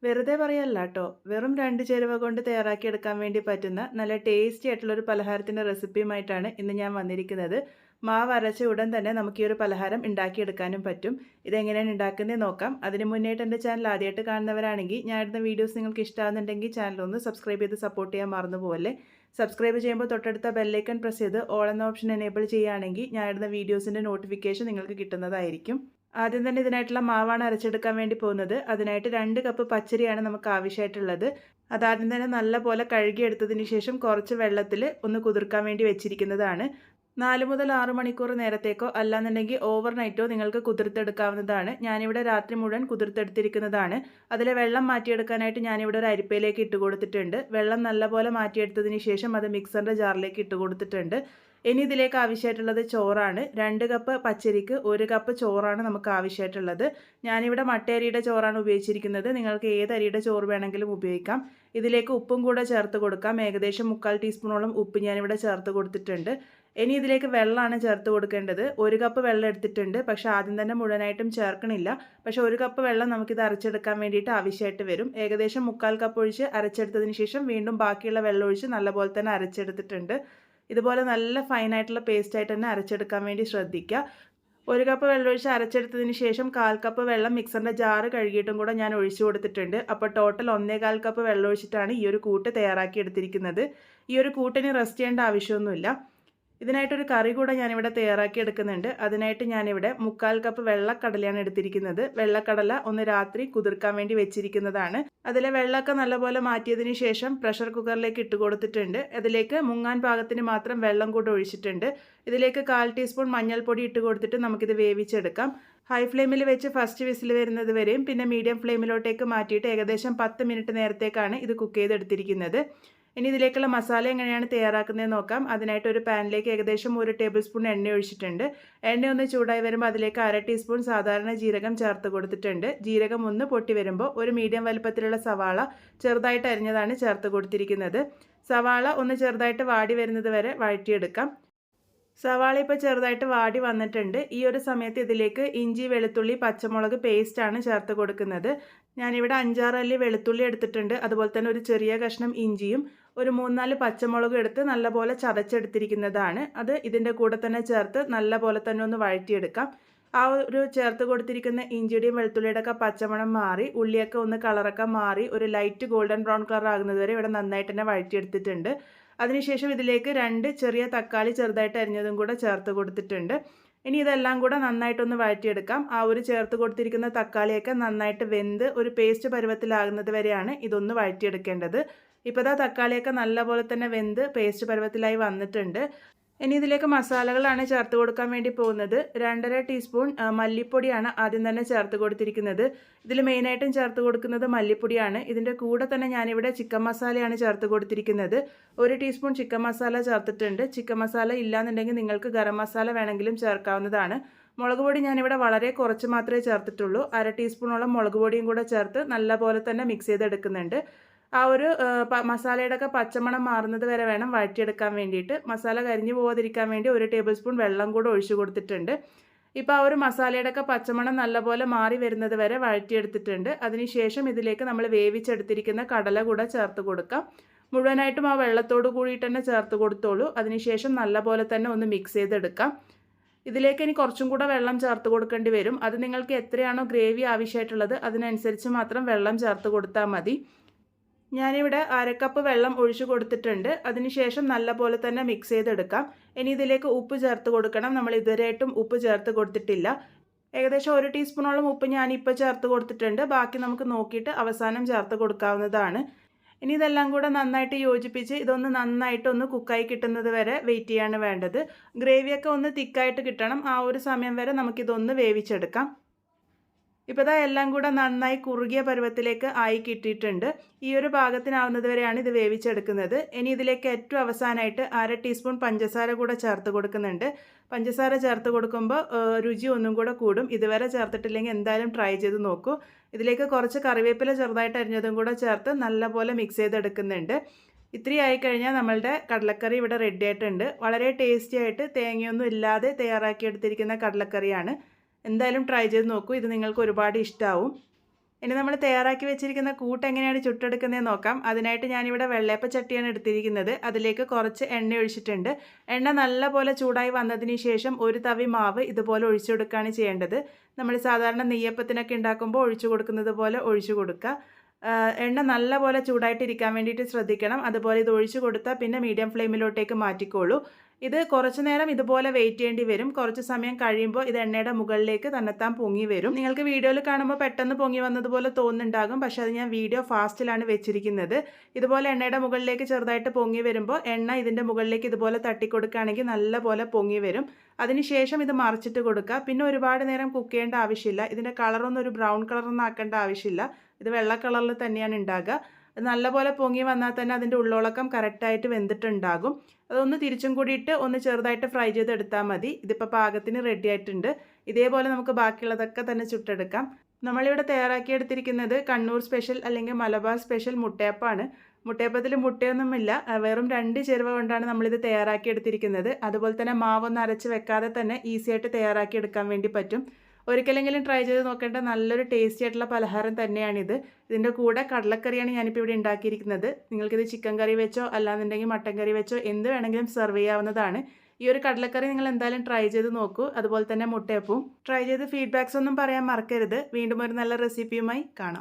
വെറുതെ പറയല്ല ട്ടോ. വെറും 2 ചേരുവ കൊണ്ട് തയ്യാറാക്കിയെടുക്കാൻ വേണ്ടി പറ്റുന്ന നല്ല ടേസ്റ്റി ആയിട്ടുള്ളൊരു പലഹാരത്തിൻ്റെ റെസിപ്പിയുമായിട്ടാണ് ഇന്ന് ഞാൻ വന്നിരിക്കുന്നത്. മാവ് അരച്ച ഉടൻ തന്നെ നമുക്ക് ഈ ഒരു പലഹാരം ഉണ്ടാക്കിയെടുക്കാനും പറ്റും. ഇതെങ്ങനെയാണ് ഉണ്ടാക്കുന്നത് നോക്കാം. അതിന് മുന്നേയായിട്ട് എൻ്റെ ചാനൽ ആദ്യമായിട്ട് കാണുന്നവരാണെങ്കിൽ ഞാൻ ഇടുന്ന വീഡിയോസ് നിങ്ങൾക്ക് ഇഷ്ടമാകുന്നുണ്ടെങ്കിൽ ചാനൽ ഒന്ന് സബ്സ്ക്രൈബ് ചെയ്ത് സപ്പോർട്ട് ചെയ്യാൻ മറന്നു പോകല്ലേ. സബ്സ്ക്രൈബ് ചെയ്യുമ്പോൾ തൊട്ടടുത്ത ബെല്ലൈക്കൺ പ്രസ് ചെയ്ത് ഓൾ എന്ന ഓപ്ഷൻ എനേബിൾ ചെയ്യുകയാണെങ്കിൽ ഞാൻ ഇടുന്ന വീഡിയോസിൻ്റെ നോട്ടിഫിക്കേഷൻ നിങ്ങൾക്ക് കിട്ടുന്നതായിരിക്കും. ആദ്യം തന്നെ ഇതിനായിട്ടുള്ള മാവാണ് അരച്ചെടുക്കാൻ വേണ്ടി പോകുന്നത്. അതിനായിട്ട് 2 കപ്പ് പച്ചരിയാണ് നമുക്ക് ആവശ്യമായിട്ടുള്ളത്. അതാദ്യം തന്നെ നല്ലപോലെ കഴുകിയെടുത്തതിന് ശേഷം കുറച്ച് വെള്ളത്തിൽ ഒന്ന് കുതിർക്കാൻ വേണ്ടി വെച്ചിരിക്കുന്നതാണ്. 4 മുതൽ 6 മണിക്കൂർ നേരത്തേക്കോ അല്ലാന്നുണ്ടെങ്കിൽ ഓവർനൈറ്റോ നിങ്ങൾക്ക് കുതിർത്തെടുക്കാവുന്നതാണ്. ഞാനിവിടെ രാത്രി മുഴുവൻ കുതിർത്തെടുത്തിരിക്കുന്നതാണ്. അതിലെ വെള്ളം മാറ്റിയെടുക്കാനായിട്ട് ഞാനിവിടെ ഒരു അരിപ്പയിലേക്ക് ഇട്ട് കൊടുത്തിട്ടുണ്ട്. വെള്ളം നല്ലപോലെ മാറ്റിയെടുത്തതിന് ശേഷം അത് മിക്സറിൻ്റെ ജാറിലേക്ക് ഇട്ട് കൊടുത്തിട്ടുണ്ട്. ഇനി ഇതിലേക്ക് ആവശ്യമായിട്ടുള്ളത് ചോറാണ്. 2 കപ്പ് പച്ചരിക്ക് 1 കപ്പ് ചോറാണ് നമുക്ക് ആവശ്യമായിട്ടുള്ളത്. ഞാനിവിടെ മട്ടയരിയുടെ ചോറാണ് ഉപയോഗിച്ചിരിക്കുന്നത്. നിങ്ങൾക്ക് ഏത് അരിയുടെ ചോറ് വേണമെങ്കിലും ഉപയോഗിക്കാം. ഇതിലേക്ക് ഉപ്പും കൂടെ ചേർത്ത് കൊടുക്കാം. ഏകദേശം 3/4 ടീസ്പൂണോളം ഉപ്പ് ഞാനിവിടെ ചേർത്ത് കൊടുത്തിട്ടുണ്ട്. ഇനി ഇതിലേക്ക് വെള്ളമാണ് ചേർത്ത് കൊടുക്കേണ്ടത്. 1 കപ്പ് വെള്ളം എടുത്തിട്ടുണ്ട്. പക്ഷേ ആദ്യം തന്നെ മുഴുവനായിട്ടും ചേർക്കണില്ല. പക്ഷേ 1 കപ്പ് വെള്ളം നമുക്കിത് അരച്ചെടുക്കാൻ വേണ്ടിയിട്ട് ആവശ്യമായിട്ട് വരും. ഏകദേശം 3/4 കപ്പ് ഒഴിച്ച് അരച്ചെടുത്തതിന് ശേഷം വീണ്ടും ബാക്കിയുള്ള വെള്ളം ഒഴിച്ച് നല്ലപോലെ തന്നെ അരച്ചെടുത്തിട്ടുണ്ട്. ഇതുപോലെ നല്ല ഫൈനായിട്ടുള്ള പേസ്റ്റായിട്ട് തന്നെ അരച്ചെടുക്കാൻ വേണ്ടി ശ്രദ്ധിക്കുക. 1 കപ്പ് വെള്ളം ഒഴിച്ച് അരച്ചെടുത്തതിന് ശേഷം 1/4 കപ്പ് വെള്ളം മിക്സറിൻ്റെ ജാറ് കഴുകിയിട്ടും കൂടെ ഞാൻ ഒഴിച്ചു കൊടുത്തിട്ടുണ്ട്. അപ്പോൾ ടോട്ടൽ 1/4 കപ്പ് വെള്ളം ഒഴിച്ചിട്ടാണ് ഈ ഒരു കൂട്ട് തയ്യാറാക്കി എടുത്തിരിക്കുന്നത്. ഈ ഒരു കൂട്ടിന് റെസ്റ്റ് ചെയ്യേണ്ട ആവശ്യമൊന്നുമില്ല. ഇതിനായിട്ടൊരു കറി കൂടെ ഞാനിവിടെ തയ്യാറാക്കി എടുക്കുന്നുണ്ട്. അതിനായിട്ട് ഞാനിവിടെ 3/4 കപ്പ് വെള്ളക്കടലയാണ് എടുത്തിരിക്കുന്നത്. വെള്ളക്കടല ഒന്ന് രാത്രി കുതിർക്കാൻ വേണ്ടി വെച്ചിരിക്കുന്നതാണ്. അതിലെ വെള്ളമൊക്കെ നല്ലപോലെ മാറ്റിയതിന് ശേഷം പ്രഷർ കുക്കറിലേക്ക് ഇട്ട് കൊടുത്തിട്ടുണ്ട്. അതിലേക്ക് മുങ്ങാൻ പാകത്തിന് മാത്രം വെള്ളം കൂടെ ഒഴിച്ചിട്ടുണ്ട്. ഇതിലേക്ക് 1/4 ടീസ്പൂൺ മഞ്ഞൾപ്പൊടി ഇട്ട് കൊടുത്തിട്ട് നമുക്കിത് വേവിച്ചെടുക്കാം. ഹൈ ഫ്ലെയിമിൽ വെച്ച് ഫസ്റ്റ് വിസിൽ വരുന്നത് വരെയും പിന്നെ മീഡിയം ഫ്ലെയിമിലോട്ടേക്ക് മാറ്റിയിട്ട് ഏകദേശം 10 മിനിറ്റ് നേരത്തേക്കാണ് ഇത് കുക്ക് ചെയ്തെടുത്തിരിക്കുന്നത്. ഇനി ഇതിലേക്കുള്ള മസാല എങ്ങനെയാണ് തയ്യാറാക്കുന്നത് നോക്കാം. അതിനായിട്ട് ഒരു പാനിലേക്ക് ഏകദേശം 1 ടേബിൾ സ്പൂൺ എണ്ണ ഒഴിച്ചിട്ടുണ്ട്. എണ്ണ ഒന്ന് ചൂടായി വരുമ്പോൾ അതിലേക്ക് 1/2 ടീസ്പൂൺ സാധാരണ ജീരകം ചേർത്ത് കൊടുത്തിട്ടുണ്ട്. ജീരകം ഒന്ന് പൊട്ടി വരുമ്പോൾ ഒരു മീഡിയം വലുപ്പത്തിലുള്ള സവാള ചെറുതായിട്ട് അരിഞ്ഞതാണ് ചേർത്ത് കൊടുത്തിരിക്കുന്നത്. സവാള ഒന്ന് ചെറുതായിട്ട് വാടി വരുന്നത് വരെ വഴറ്റിയെടുക്കാം. സവാള ഇപ്പോൾ ചെറുതായിട്ട് വാടി വന്നിട്ടുണ്ട്. ഈ ഒരു സമയത്ത് ഇതിലേക്ക് ഇഞ്ചി വെളുത്തുള്ളി പച്ചമുളക് പേസ്റ്റാണ് ചേർത്ത് കൊടുക്കുന്നത്. ഞാനിവിടെ 5-6 അല്ലി വെളുത്തുള്ളി എടുത്തിട്ടുണ്ട്. അതുപോലെ തന്നെ ഒരു ചെറിയ കഷ്ണം ഇഞ്ചിയും ഒരു 3-4 പച്ചമുളകും എടുത്ത് നല്ലപോലെ ചതച്ചെടുത്തിരിക്കുന്നതാണ്. അത് ഇതിൻ്റെ കൂടെ തന്നെ ചേർത്ത് നല്ലപോലെ തന്നെ ഒന്ന് വഴറ്റിയെടുക്കാം. ആ ഒരു ചേർത്ത് കൊടുത്തിരിക്കുന്ന ഇഞ്ചിയുടെയും വെളുത്തുള്ളിയുടെ ഒക്കെ പച്ചമണം മാറി ഉള്ളിയൊക്കെ ഒന്ന് കളറൊക്കെ മാറി ഒരു ലൈറ്റ് ഗോൾഡൻ ബ്രൗൺ കളർ ആകുന്നത് വരെ ഇവിടെ നന്നായിട്ട് തന്നെ വഴറ്റിയെടുത്തിട്ടുണ്ട്. അതിനുശേഷം ഇതിലേക്ക് 2 ചെറിയ തക്കാളി ചെറുതായിട്ട് അരിഞ്ഞതും കൂടെ ചേർത്ത് കൊടുത്തിട്ടുണ്ട്. ഇനി ഇതെല്ലാം കൂടെ നന്നായിട്ടൊന്ന് വഴറ്റിയെടുക്കാം. ആ ഒരു ചേർത്ത് കൊടുത്തിരിക്കുന്ന തക്കാളിയൊക്കെ നന്നായിട്ട് വെന്ത് ഒരു പേസ്റ്റ് പരുവത്തിലാകുന്നത് വരെയാണ് ഇതൊന്ന് വഴറ്റിയെടുക്കേണ്ടത്. ഇപ്പോൾ ദാ തക്കാളിയൊക്കെ നല്ലപോലെ തന്നെ വെന്ത് പേസ്റ്റ് പരുവത്തിലായി വന്നിട്ടുണ്ട്. ഇനി ഇതിലേക്ക് മസാലകളാണ് ചേർത്ത് കൊടുക്കാൻ വേണ്ടി പോകുന്നത്. 2.5 ടീസ്പൂൺ മല്ലിപ്പൊടിയാണ് ആദ്യം തന്നെ ചേർത്ത് കൊടുത്തിരിക്കുന്നത്. ഇതിൽ മെയിനായിട്ടും ചേർത്ത് കൊടുക്കുന്നത് മല്ലിപ്പൊടിയാണ്. ഇതിൻ്റെ കൂടെ തന്നെ ഞാനിവിടെ ചിക്കൻ മസാലയാണ് ചേർത്ത് കൊടുത്തിരിക്കുന്നത്. 1 ടീസ്പൂൺ ചിക്കൻ മസാല ചേർത്തിട്ടുണ്ട്. ചിക്കൻ മസാല ഇല്ലാന്നുണ്ടെങ്കിൽ നിങ്ങൾക്ക് ഗരം മസാല വേണമെങ്കിലും ചേർക്കാവുന്നതാണ്. മുളക് പൊടി ഞാനിവിടെ വളരെ കുറച്ച് മാത്രമേ ചേർത്തിട്ടുള്ളൂ. 1/2 ടീസ്പൂണോളം മുളക് പൊടിയും കൂടെ ചേർത്ത് നല്ലപോലെ തന്നെ മിക്സ് ചെയ്തെടുക്കുന്നുണ്ട്. ആ ഒരു മസാലയുടെ ഒക്കെ പച്ചമണം മാറുന്നത് വരെ വേണം വഴറ്റിയെടുക്കാൻ വേണ്ടിയിട്ട്. മസാല കരിഞ്ഞു പോകാതിരിക്കാൻ വേണ്ടി 1 ടേബിൾ സ്പൂൺ വെള്ളം കൂടെ ഒഴിച്ചു കൊടുത്തിട്ടുണ്ട്. ഇപ്പോൾ ആ ഒരു മസാലയുടെ ഒക്കെ പച്ചമണം നല്ലപോലെ മാറി വരുന്നത് വരെ വഴറ്റിയെടുത്തിട്ടുണ്ട്. അതിനുശേഷം ഇതിലേക്ക് നമ്മൾ വേവിച്ചെടുത്തിരിക്കുന്ന കടല കൂടെ ചേർത്ത് കൊടുക്കാം. മുഴുവനായിട്ടും ആ വെള്ളത്തോട് കൂടിയിട്ട് തന്നെ ചേർത്ത് കൊടുത്തോളൂ. അതിനുശേഷം നല്ലപോലെ തന്നെ ഒന്ന് മിക്സ് ചെയ്തെടുക്കാം. ഇതിലേക്ക് ഇനി കുറച്ചും കൂടെ വെള്ളം ചേർത്ത് കൊടുക്കേണ്ടി വരും. അത് നിങ്ങൾക്ക് എത്രയാണോ ഗ്രേവി ആവശ്യമായിട്ടുള്ളത് അതിനനുസരിച്ച് മാത്രം വെള്ളം ചേർത്ത് കൊടുത്താൽ മതി. ഞാനിവിടെ 1/2 കപ്പ് വെള്ളം ഒഴിച്ചു കൊടുത്തിട്ടുണ്ട്. അതിനുശേഷം നല്ലപോലെ തന്നെ മിക്സ് ചെയ്തെടുക്കാം. ഇനി ഇതിലേക്ക് ഉപ്പ് ചേർത്ത് കൊടുക്കണം. നമ്മൾ ഇതുവരെയായിട്ടും ഉപ്പ് ചേർത്ത് കൊടുത്തിട്ടില്ല. ഏകദേശം 1 ടീസ്പൂണോളം ഉപ്പ് ഞാനിപ്പോൾ ചേർത്ത് കൊടുത്തിട്ടുണ്ട്. ബാക്കി നമുക്ക് നോക്കിയിട്ട് അവസാനം ചേർത്ത് കൊടുക്കാവുന്നതാണ്. ഇനി ഇതെല്ലാം കൂടെ നന്നായിട്ട് യോജിപ്പിച്ച് ഇതൊന്ന് നന്നായിട്ടൊന്ന് കുക്കായി കിട്ടുന്നത് വരെ വെയിറ്റ് ചെയ്യാണ് വേണ്ടത്. ഗ്രേവിയൊക്കെ ഒന്ന് തിക്കായിട്ട് കിട്ടണം. ആ ഒരു സമയം വരെ നമുക്കിതൊന്ന് വേവിച്ചെടുക്കാം. ഇപ്പോൾ ഇതാ എല്ലാം കൂടെ നന്നായി കുറുകിയ പരുവത്തിലേക്ക് ആയി കിട്ടിയിട്ടുണ്ട്. ഈ ഒരു പാകത്തിനാവുന്നത് വരെയാണ് ഇത് വേവിച്ചെടുക്കുന്നത്. ഇനി ഇതിലേക്ക് ഏറ്റവും അവസാനമായിട്ട് 1/2 ടീസ്പൂൺ പഞ്ചസാര കൂടെ ചേർത്ത് കൊടുക്കുന്നുണ്ട്. പഞ്ചസാര ചേർത്ത് കൊടുക്കുമ്പോൾ രുചി ഒന്നും കൂടെ കൂടും. ഇതുവരെ ചേർത്തിട്ടില്ലെങ്കിൽ എന്തായാലും ട്രൈ ചെയ്ത് നോക്കൂ. ഇതിലേക്ക് കുറച്ച് കറിവേപ്പില ചെറുതായിട്ട് അരിഞ്ഞതും കൂടെ ചേർത്ത് നല്ലപോലെ മിക്സ് ചെയ്തെടുക്കുന്നുണ്ട്. ഇത്തിരി ആയിക്കഴിഞ്ഞാൽ നമ്മളുടെ കടലക്കറി ഇവിടെ റെഡി ആയിട്ടുണ്ട്. വളരെ ടേസ്റ്റി ആയിട്ട് തേങ്ങയൊന്നും ഇല്ലാതെ തയ്യാറാക്കിയെടുത്തിരിക്കുന്ന കടലക്കറിയാണ്. എന്തായാലും ട്രൈ ചെയ്ത് നോക്കൂ. ഇത് നിങ്ങൾക്ക് ഒരുപാട് ഇഷ്ടമാവും. ഇനി നമ്മൾ തയ്യാറാക്കി വെച്ചിരിക്കുന്ന കൂട്ട് എങ്ങനെയാണ് ചുട്ടെടുക്കുന്നതെന്ന് നോക്കാം. അതിനായിട്ട് ഞാനിവിടെ വെള്ളയപ്പ ചട്ടിയാണ് എടുത്തിരിക്കുന്നത്. അതിലേക്ക് കുറച്ച് എണ്ണ ഒഴിച്ചിട്ടുണ്ട്. എണ്ണ നല്ലപോലെ ചൂടായി വന്നതിന് ശേഷം ഒരു തവി മാവ് ഇതുപോലെ ഒഴിച്ചു കൊടുക്കുകയാണ് ചെയ്യേണ്ടത്. നമ്മൾ സാധാരണ നെയ്യപ്പത്തിനൊക്കെ ഉണ്ടാക്കുമ്പോൾ ഒഴിച്ചു കൊടുക്കുന്നത് പോലെ ഒഴിച്ചു കൊടുക്കുക. എണ്ണ നല്ലപോലെ ചൂടായിട്ടിരിക്കാൻ വേണ്ടിയിട്ട് ശ്രദ്ധിക്കണം. അതുപോലെ ഇത് ഒഴിച്ചു കൊടുത്താൽ പിന്നെ മീഡിയം ഫ്ലെയിമിലോട്ടേക്ക് മാറ്റിക്കോളൂ. ഇത് കുറച്ച് നേരം ഇതുപോലെ വെയിറ്റ് ചെയ്യേണ്ടി വരും. കുറച്ച് സമയം കഴിയുമ്പോൾ ഇത് എണ്ണയുടെ മുകളിലേക്ക് തന്നെത്താൻ പൊങ്ങി വരും. നിങ്ങൾക്ക് വീഡിയോയിൽ കാണുമ്പോൾ പെട്ടെന്ന് പൊങ്ങി വന്നതുപോലെ തോന്നുന്നുണ്ടാകും. പക്ഷേ അത് ഞാൻ വീഡിയോ ഫാസ്റ്റിലാണ് വെച്ചിരിക്കുന്നത്. ഇതുപോലെ എണ്ണയുടെ മുകളിലേക്ക് ചെറുതായിട്ട് പൊങ്ങി വരുമ്പോൾ എണ്ണ ഇതിൻ്റെ മുകളിലേക്ക് ഇതുപോലെ തട്ടിക്കൊടുക്കുകയാണെങ്കിൽ നല്ലപോലെ പൊങ്ങി വരും. അതിനുശേഷം ഇത് മറിച്ചിട്ട് കൊടുക്കുക. പിന്നെ ഒരുപാട് നേരം കുക്ക് ചെയ്യേണ്ട ആവശ്യമില്ല. ഇതിൻ്റെ കളറൊന്നും ഒരു ബ്രൗൺ കളറൊന്നും ആക്കേണ്ട ആവശ്യമില്ല. ഇത് വെള്ള കളറിൽ തന്നെയാണ് ഉണ്ടാകുക. നല്ലപോലെ പൊങ്ങി വന്നാൽ തന്നെ അതിൻ്റെ ഉള്ളോളക്കം കറക്റ്റായിട്ട് വെന്തിട്ടുണ്ടാകും. അതൊന്ന് തിരിച്ചും കൂടിയിട്ട് ഒന്ന് ചെറുതായിട്ട് ഫ്രൈ ചെയ്തെടുത്താൽ മതി. ഇതിപ്പോൾ പാകത്തിന് റെഡി ആയിട്ടുണ്ട്. ഇതേപോലെ നമുക്ക് ബാക്കിയുള്ളതൊക്കെ തന്നെ ചുട്ടെടുക്കാം. നമ്മളിവിടെ തയ്യാറാക്കിയെടുത്തിരിക്കുന്നത് കണ്ണൂർ സ്പെഷ്യൽ അല്ലെങ്കിൽ മലബാർ സ്പെഷ്യൽ മുട്ടയപ്പമാണ്. മുട്ടയപ്പത്തിൽ മുട്ടയൊന്നുമില്ല, വെറും 2 ചേരുവ കൊണ്ടാണ് നമ്മളിത് തയ്യാറാക്കിയെടുത്തിരിക്കുന്നത്. അതുപോലെ തന്നെ മാവൊന്നും അരച്ച് വെക്കാതെ തന്നെ ഈസി ആയിട്ട് തയ്യാറാക്കിയെടുക്കാൻ വേണ്ടി പറ്റും. ഒരിക്കലെങ്കിലും ട്രൈ ചെയ്ത് നോക്കേണ്ട നല്ലൊരു ടേസ്റ്റി ആയിട്ടുള്ള പലഹാരം തന്നെയാണിത്. ഇതിൻ്റെ കൂടെ കടലക്കറിയാണ് ഞാനിപ്പോൾ ഇവിടെ ഉണ്ടാക്കിയിരിക്കുന്നത്. നിങ്ങൾക്കിത് ചിക്കൻ കറി വെച്ചോ അല്ലാന്നുണ്ടെങ്കിൽ മട്ടൻ കറി വെച്ചോ എന്ത് വേണമെങ്കിലും സെർവ് ചെയ്യാവുന്നതാണ്. ഈ ഒരു കടലക്കറി നിങ്ങൾ എന്തായാലും ട്രൈ ചെയ്ത് നോക്കൂ. അതുപോലെ തന്നെ മുട്ടയപ്പവും ട്രൈ ചെയ്ത് ഫീഡ്ബാക്സ് ഒന്നും പറയാൻ മറക്കരുത്. വീണ്ടും ഒരു നല്ല റെസിപ്പിയുമായി കാണാം.